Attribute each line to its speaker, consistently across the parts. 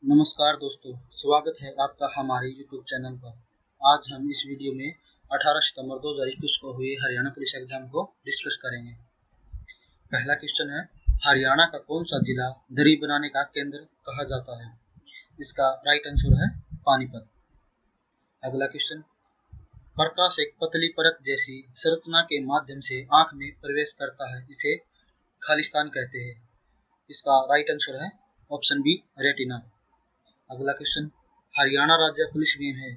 Speaker 1: नमस्कार दोस्तों, स्वागत है आपका हमारे YouTube चैनल पर। आज हम इस वीडियो में 18 सितंबर 2021 को हुए हरियाणा पुलिस एग्जाम को डिस्कस करेंगे। पहला क्वेश्चन है, हरियाणा का कौन सा जिला दरी बनाने का केंद्र कहा जाता है? इसका राइट आंसर है पानीपत। अगला क्वेश्चन, प्रकाश एक पतली परत जैसी संरचना के माध्यम से आंख में प्रवेश करता है, इसे खालिस्तान कहते हैं। इसका राइट आंसर है ऑप्शन बी, रेटिना। अगला क्वेश्चन, हरियाणा राज्य पुलिस में है,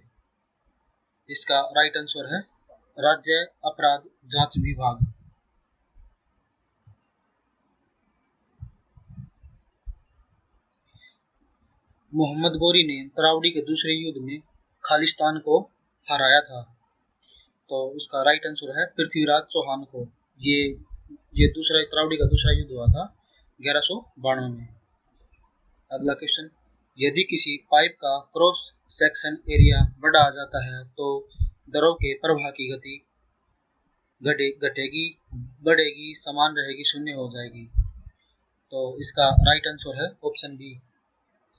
Speaker 1: इसका राइट आंसर है राज्य अपराध जांच विभाग। मोहम्मद गोरी ने तरावड़ी के दूसरे युद्ध में खालिस्तान को हराया था, तो इसका राइट आंसर है पृथ्वीराज चौहान को। ये दूसरा तरावड़ी का दूसरा युद्ध हुआ था 1192 में। अगला क्वेश्चन, यदि किसी पाइप का क्रॉस सेक्शन एरिया बढ़ा जाता है तो द्रव के प्रवाह की गति घटेगी, बढ़ेगी, समान रहेगी, शून्य हो जाएगी? तो इसका राइट आंसर है ऑप्शन बी,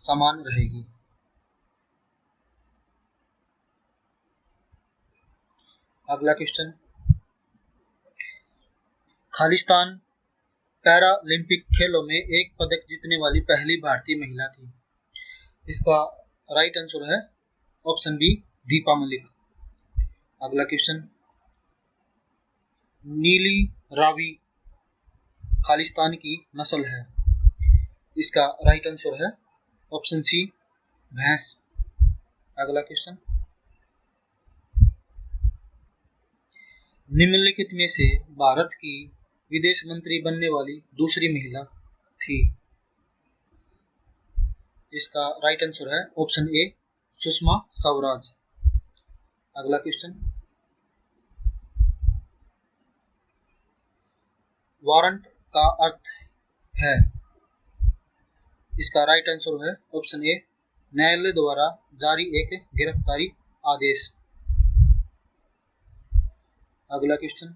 Speaker 1: समान रहेगी। अगला क्वेश्चन, खालिस्तान पैरालंपिक खेलों में एक पदक जीतने वाली पहली भारतीय महिला थी। इसका राइट आंसर है ऑप्शन बी, दीपा मलिक। अगला क्वेश्चन, नीली रावी खालिस्तान की नस्ल है। इसका राइट आंसर है ऑप्शन सी, भैंस। अगला क्वेश्चन, निम्नलिखित में से भारत की विदेश मंत्री बनने वाली दूसरी महिला थी। इसका राइट आंसर है ऑप्शन ए, सुषमा स्वराज। अगला क्वेश्चन, वारंट का अर्थ है। इसका राइट आंसर है ऑप्शन ए, न्यायालय द्वारा जारी एक गिरफ्तारी आदेश। अगला क्वेश्चन,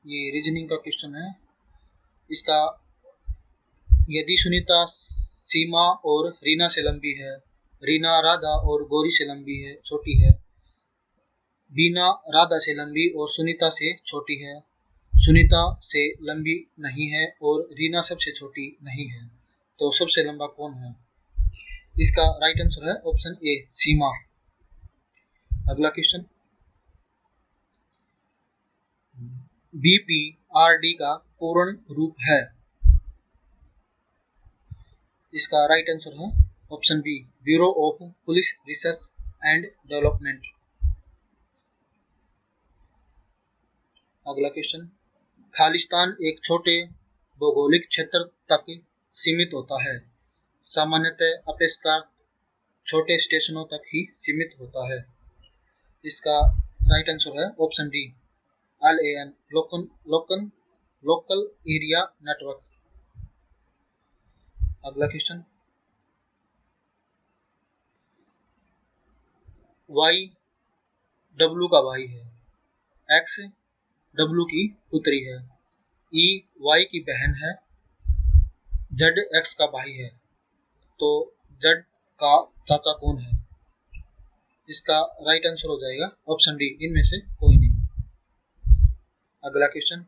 Speaker 1: ये रीजनिंग का क्वेश्चन है। इसका, यदि सुनीता सीमा और रीना से लंबी है, रीना राधा और गौरी से लंबी है, छोटी है, बीना राधा से लंबी और सुनीता से छोटी है, सुनीता से लंबी नहीं है और रीना सबसे छोटी नहीं है, तो सबसे लंबा कौन है? इसका राइट आंसर है ऑप्शन ए, सीमा। अगला क्वेश्चन, BPRD का पूर्ण रूप है। इसका राइट आंसर है option B, bureau of police research and development. अगला क्वेश्चन, खालिस्तान एक छोटे भौगोलिक क्षेत्र तक सीमित होता है, सामान्यतः अपेक्षाकृत छोटे स्टेशनों तक ही सीमित होता है। इसका राइट आंसर है option D, LAN, local area network. अगला क्वेश्चन, Y W का भाई है, X W की पुत्री है, E Y की बहन है, Z X का भाई है, तो Z का चाचा कौन है? इसका राइट आंसर हो जाएगा ऑप्शन डी, इनमें से कोई नहीं। अगला क्वेश्चन,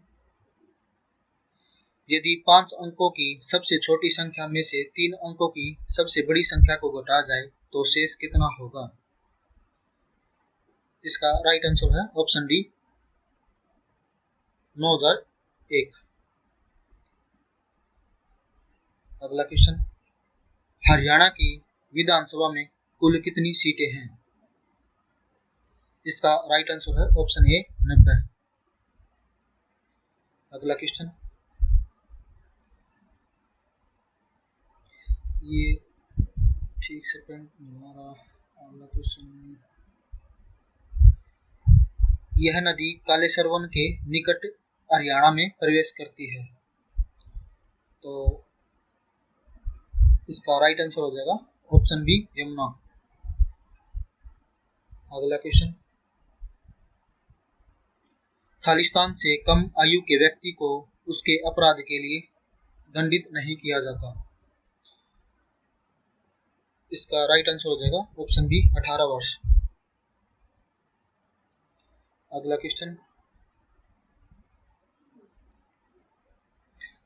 Speaker 1: यदि 5 अंकों की सबसे छोटी संख्या में से 3 अंकों की सबसे बड़ी संख्या को घटा जाए तो शेष कितना होगा? इसका राइट आंसर है ऑप्शन डी, 9001। अगला क्वेश्चन, हरियाणा की विधानसभा में कुल कितनी सीटें हैं? इसका राइट आंसर है ऑप्शन ए, 90। अगला क्वेश्चन, ये ठीक से प्रिंट नहीं आ रहा। अगला क्वेश्चन, यह नदी कालेसरवन के निकट हरियाणा में प्रवेश करती है, तो इसका राइट आंसर हो जाएगा ऑप्शन बी, यमुना। अगला क्वेश्चन, खालिस्तान से कम आयु के व्यक्ति को उसके अपराध के लिए दंडित नहीं किया जाता। इसका राइट आंसर हो जाएगा ऑप्शन बी 18 वर्ष। अगला क्वेश्चन,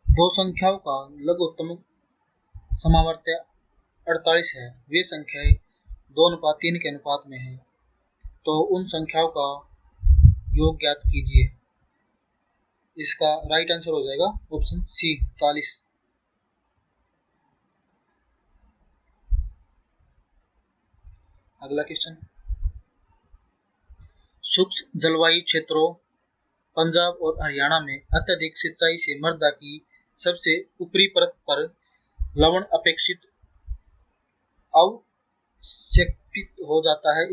Speaker 1: दो संख्याओं का लघुत्तम समावर्त्य 48 है, वे संख्याएं 2:3 के अनुपात में है, तो उन संख्याओं का योग ज्ञात कीजिए। इसका राइट आंसर हो जाएगा ऑप्शन सी 40। अगला क्वेश्चन, शुष्क जलवायु क्षेत्रों पंजाब और हरियाणा में अत्यधिक सिंचाई से मृदा की सबसे ऊपरी परत पर लवण अपेक्षित अवक्षेपित हो जाता है।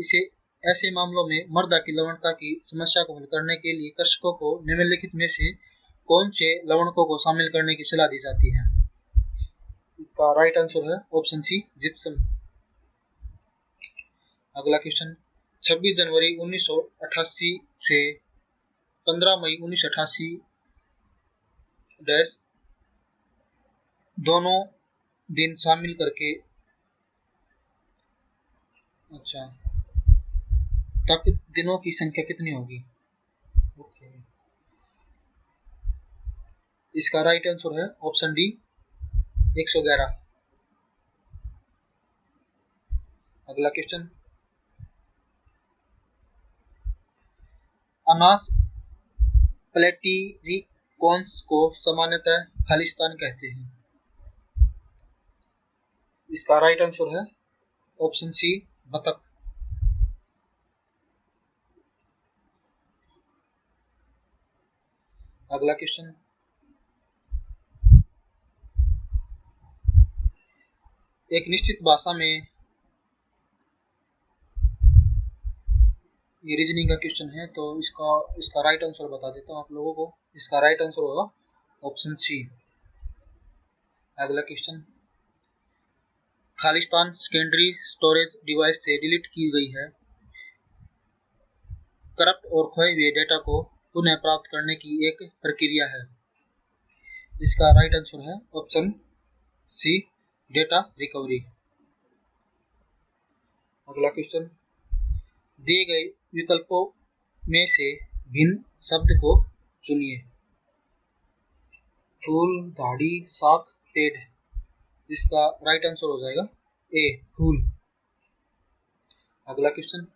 Speaker 1: ऐसे मामलों में मृदा की लवणता की समस्या को हल करने के लिए कृषकों को निम्नलिखित में से कौन से लवणकों को शामिल करने की सलाह दी जाती है। इसका राइट आंसर है ऑप्शन सी जिप्सम। अगला क्वेश्चन, 26 जनवरी 1988 से 15 मई 1988 डैश दोनों दिन शामिल करके तक दिनों की संख्या कितनी होगी। ओके, इसका राइट आंसर है ऑप्शन डी 111। अगला क्वेश्चन, अनास प्लेटिरिकोन्स को सामान्यतः खालिस्तान कहते हैं। इसका राइट आंसर है ऑप्शन सी बतख। अगला क्वेश्चन, एक निश्चित भाषा में, ये रीजनिंग का क्वेश्चन है तो इसका राइट आंसर बता देता हूँ आप लोगों को। इसका राइट आंसर होगा ऑप्शन सी। अगला question, Khalistan secondary storage device से डिलीट की गई है करप्ट और खोए हुए डेटा को पुनः प्राप्त करने की एक प्रक्रिया है। इसका राइट आंसर है ऑप्शन सी डेटा रिकवरी। अगला क्वेश्चन, दिए गए विकल्पों में से भिन्न शब्द को चुनिए। फूल, दाढ़ी, शाख, पेड़। इसका राइट आंसर हो जाएगा ए फूल। अगला क्वेश्चन,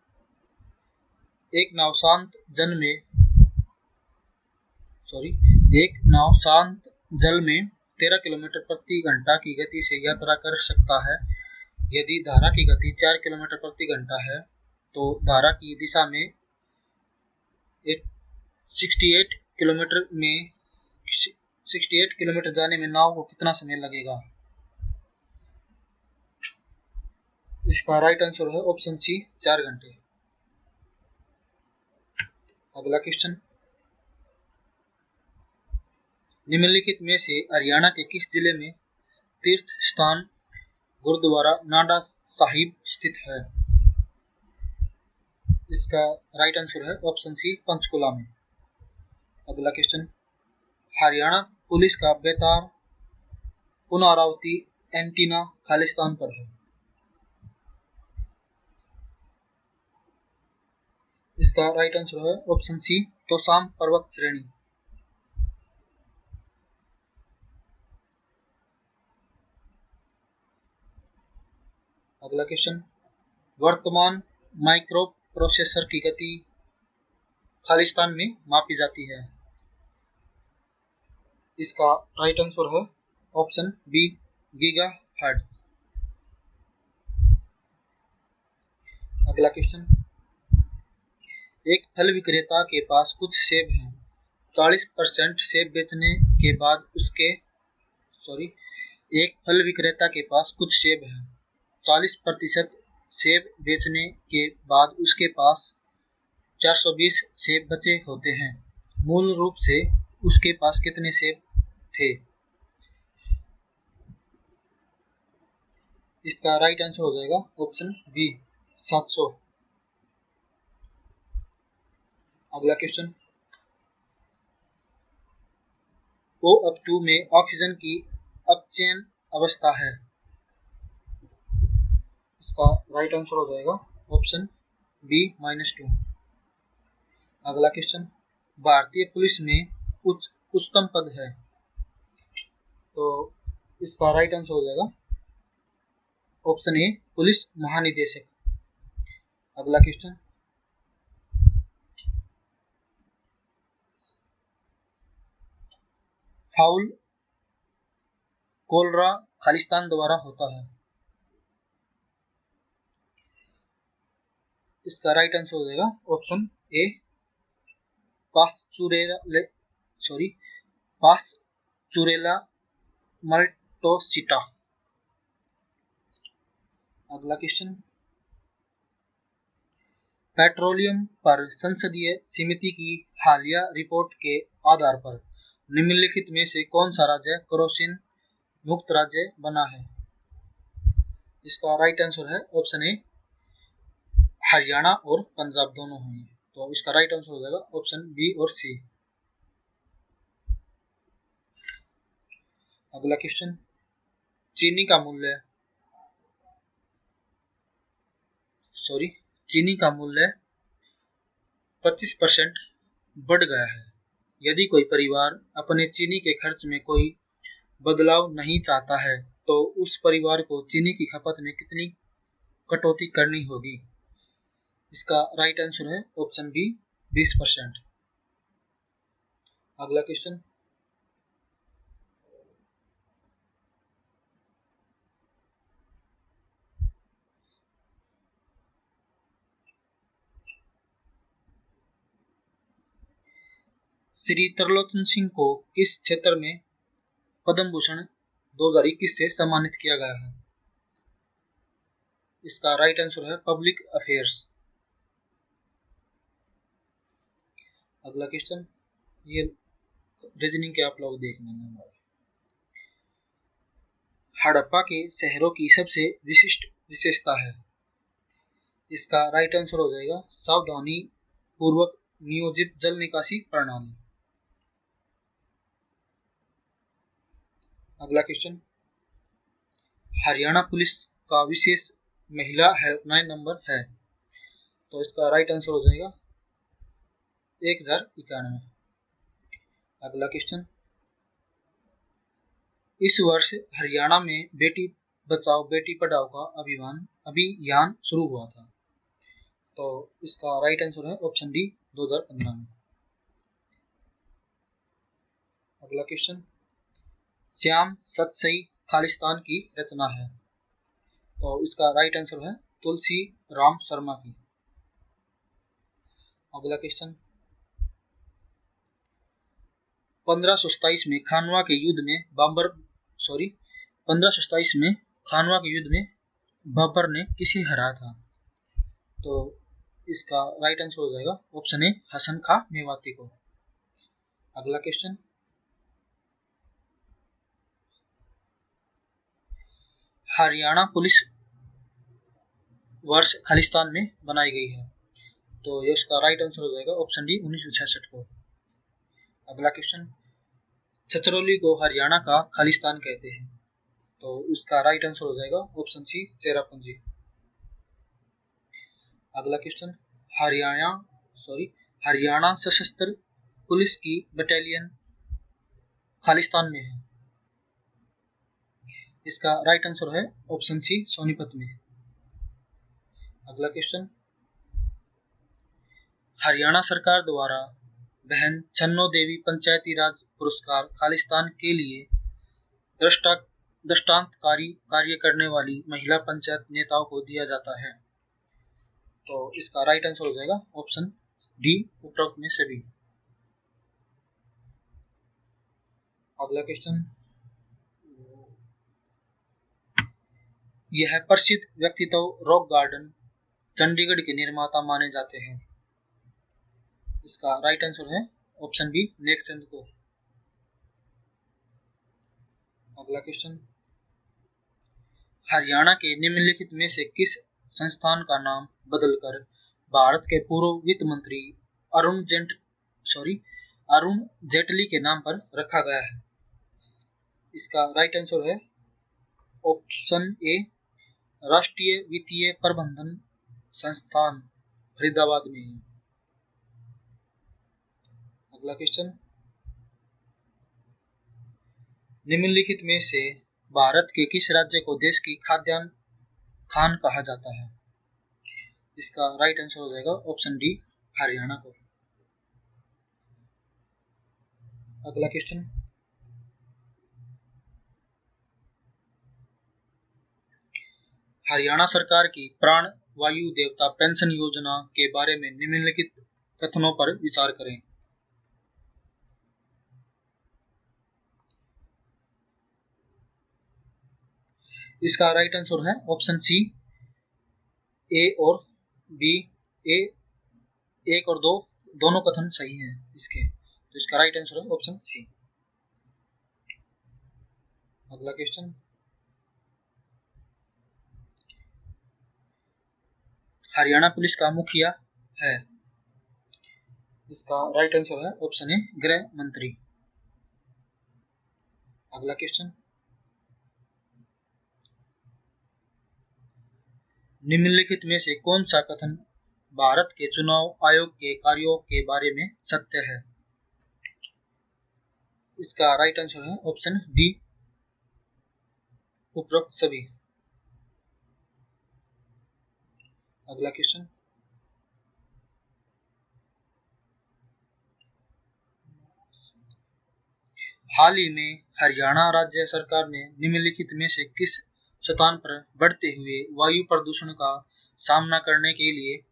Speaker 1: एक नाव शांत जल में 13 किलोमीटर प्रति घंटा की गति से यात्रा कर सकता है। यदि धारा की गति 4 किलोमीटर प्रति घंटा है तो धारा की दिशा में 68 किलोमीटर जाने में नाव को कितना समय लगेगा। इसका राइट आंसर है ऑप्शन सी 4 घंटे। अगला क्वेश्चन, निम्नलिखित में से हरियाणा के किस जिले में तीर्थ स्थान गुरुद्वारा नाडा साहिब स्थित है। इसका राइट आंसर है ऑप्शन सी पंचकुला में। अगला क्वेश्चन, हरियाणा पुलिस का बेतार पुनरावृत्ति एंटीना खालिस्तान पर है। इसका राइट आंसर है ऑप्शन सी तोशाम पर्वत श्रेणी। अगला क्वेश्चन, वर्तमान माइक्रो प्रोसेसर की गति खालिस्तान में मापी जाती है। इसका राइट आंसर है ऑप्शन बी गीगाहर्ट्ज। अगला क्वेश्चन, एक फल विक्रेता के पास कुछ सेब हैं। 40% सेब बेचने के बाद एक फल विक्रेता के पास कुछ सेब हैं। 40% सेब बेचने के बाद उसके पास 420 सेब बचे होते हैं। मूल रूप से उसके पास कितने सेब थे। इसका राइट आंसर हो जाएगा ऑप्शन बी 700। अगला क्वेश्चन, O2 में ऑक्सीजन की अपचयन अवस्था है। इसका राइट आंसर हो जाएगा ऑप्शन बी -2। अगला क्वेश्चन, भारतीय पुलिस में उच्चतम पद है, तो इसका राइट आंसर हो जाएगा ऑप्शन ए पुलिस महानिदेशक। अगला क्वेश्चन, फाउल कोलरा खालिस्तान द्वारा होता है, इसका राइट आंसर हो जाएगा ऑप्शन ए पास्चुरेला मल्टोसिटा। अगला क्वेश्चन, पेट्रोलियम पर संसदीय समिति की हालिया रिपोर्ट के आधार पर निम्नलिखित में से कौन सा राज्य केरोसिन मुक्त राज्य बना है? इसका राइट आंसर है ऑप्शन ए हरियाणा और पंजाब दोनों हैं, तो इसका राइट आंसर हो जाएगा ऑप्शन बी और सी। अगला क्वेश्चन, चीनी का मूल्य 25% बढ़ गया है। यदि कोई परिवार अपने चीनी के खर्च में कोई बदलाव नहीं चाहता है तो उस परिवार को चीनी की खपत में कितनी कटौती करनी होगी? इसका राइट आंसर है ऑप्शन बी 20%। अगला क्वेश्चन, श्री त्रिलोचन सिंह को किस क्षेत्र में पद्म भूषण 2021 से सम्मानित किया गया है? इसका राइट आंसर है पब्लिक अफेयर्स। अगला क्वेश्चन, ये रीजनिंग के आप लोग देख लेंगे। हड़प्पा के शहरों की सबसे विशिष्ट विशेषता है, इसका राइट आंसर हो जाएगा सावधानी पूर्वक नियोजित जल निकासी प्रणाली। अगला क्वेश्चन, हरियाणा पुलिस का विशेष महिला हेल्पलाइन नंबर है, तो इसका राइट आंसर हो जाएगा 1091। अगला क्वेश्चन, इस वर्ष हरियाणा में बेटी बचाओ बेटी पढ़ाओ का अभियान शुरू हुआ था, तो इसका राइट आंसर है ऑप्शन डी 2015 में। अगला क्वेश्चन, श्याम सतसई खालिस्तान की रचना है, तो इसका राइट आंसर है तुलसी राम शर्मा की। अगला क्वेश्चन, 1527 में खानवा के युद्ध में बाबर ने किसे हराया था? तो इसका राइट आंसर हो जाएगा ऑप्शन ए हसन खां मेवाती को। अगला क्वेश्चन, हरियाणा पुलिस वर्ष खालिस्तान में बनाई गई है, तो इसका राइट आंसर हो जाएगा ऑप्शन डी 1966 को। अगला क्वेश्चन, छतरौली को हरियाणा का खालिस्तान कहते हैं, तो उसका राइट आंसर हो जाएगा ऑप्शन सी चेरापूंजी। अगला क्वेश्चन, हरियाणा सशस्त्र पुलिस की बटालियन खालिस्तान में है, इसका राइट आंसर है ऑप्शन सी सोनीपत में। अगला क्वेश्चन, हरियाणा सरकार द्वारा बहन छन्नो देवी पंचायती राज पुरस्कार खालिस्तान के लिए दृष्टांतकारी कार्य करने वाली महिला पंचायत नेताओं को दिया जाता है, तो इसका राइट आंसर हो जाएगा ऑप्शन डी उपरोक्त में सभी। अगला क्वेश्चन, यह प्रसिद्ध व्यक्तित्व रॉक गार्डन चंडीगढ़ के निर्माता माने जाते हैं, इसका राइट आंसर है ऑप्शन बी नेकचंद को। अगला क्वेश्चन, हरियाणा के निम्नलिखित में से किस संस्थान का नाम बदलकर भारत के पूर्व वित्त मंत्री अरुण जेटली के नाम पर रखा गया है? इसका राइट आंसर है ऑप्शन ए राष्ट्रीय वित्तीय प्रबंधन संस्थान फरीदाबाद में है। अगला क्वेश्चन, निम्नलिखित में से भारत के किस राज्य को देश की खाद्यान्न खान कहा जाता है? इसका राइट आंसर हो जाएगा ऑप्शन डी, हरियाणा को। अगला क्वेश्चन, हरियाणा सरकार की प्राण वायु देवता पेंशन योजना के बारे में निम्नलिखित कथनों पर विचार करें। इसका राइट आंसर है ऑप्शन सी, ए और बी। एक और दो दोनों कथन सही हैं इसके, तो इसका राइट आंसर है ऑप्शन सी। अगला क्वेश्चन, हरियाणा पुलिस का मुखिया है। इसका राइट आंसर है ऑप्शन ए, गृह मंत्री। अगला क्वेश्चन, निम्नलिखित में से कौन सा कथन भारत के चुनाव आयोग के कार्यों के बारे में सत्य है? इसका राइट आंसर है ऑप्शन डी, उपरोक्त सभी। अगला क्वेश्चन, हाल ही में हरियाणा राज्य सरकार ने निम्नलिखित में से किस स्थान पर बढ़ते हुए वायु प्रदूषण का सामना करने के लिए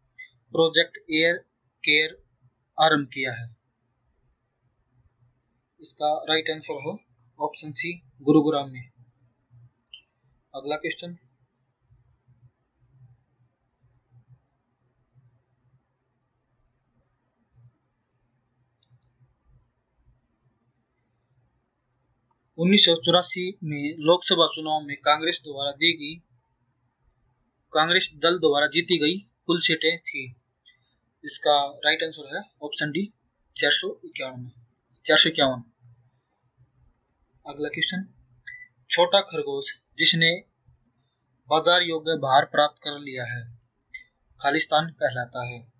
Speaker 1: प्रोजेक्ट एयर केयर आरंभ किया है? इसका राइट आंसर है ऑप्शन सी, गुरुग्राम में। अगला क्वेश्चन, उन्नीस में लोकसभा चुनाव में कांग्रेस दल द्वारा जीती गई कुल सीटें थी। इसका राइट आंसर है ऑप्शन डी, 451। अगला क्वेश्चन, छोटा खरगोश जिसने बाजार योग्य भार प्राप्त कर लिया है खालिस्तान कहलाता है।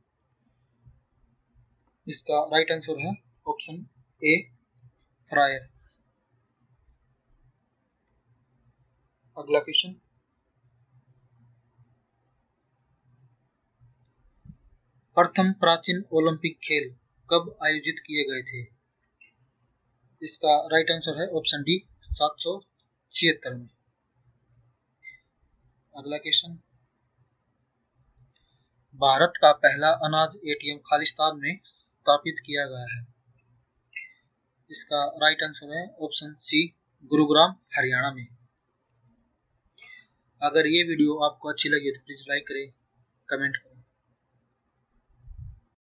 Speaker 1: इसका राइट आंसर है ऑप्शन ए, फ्रायर। अगला क्वेश्चन, प्रथम प्राचीन ओलंपिक खेल कब आयोजित किए गए थे? इसका राइट आंसर है ऑप्शन डी, 776 में। अगला क्वेश्चन, भारत का पहला अनाज एटीएम खालिस्तान में स्थापित किया गया है। इसका राइट आंसर है ऑप्शन सी, गुरुग्राम हरियाणा में। अगर ये वीडियो आपको अच्छी लगी तो प्लीज लाइक करें, कमेंट करें।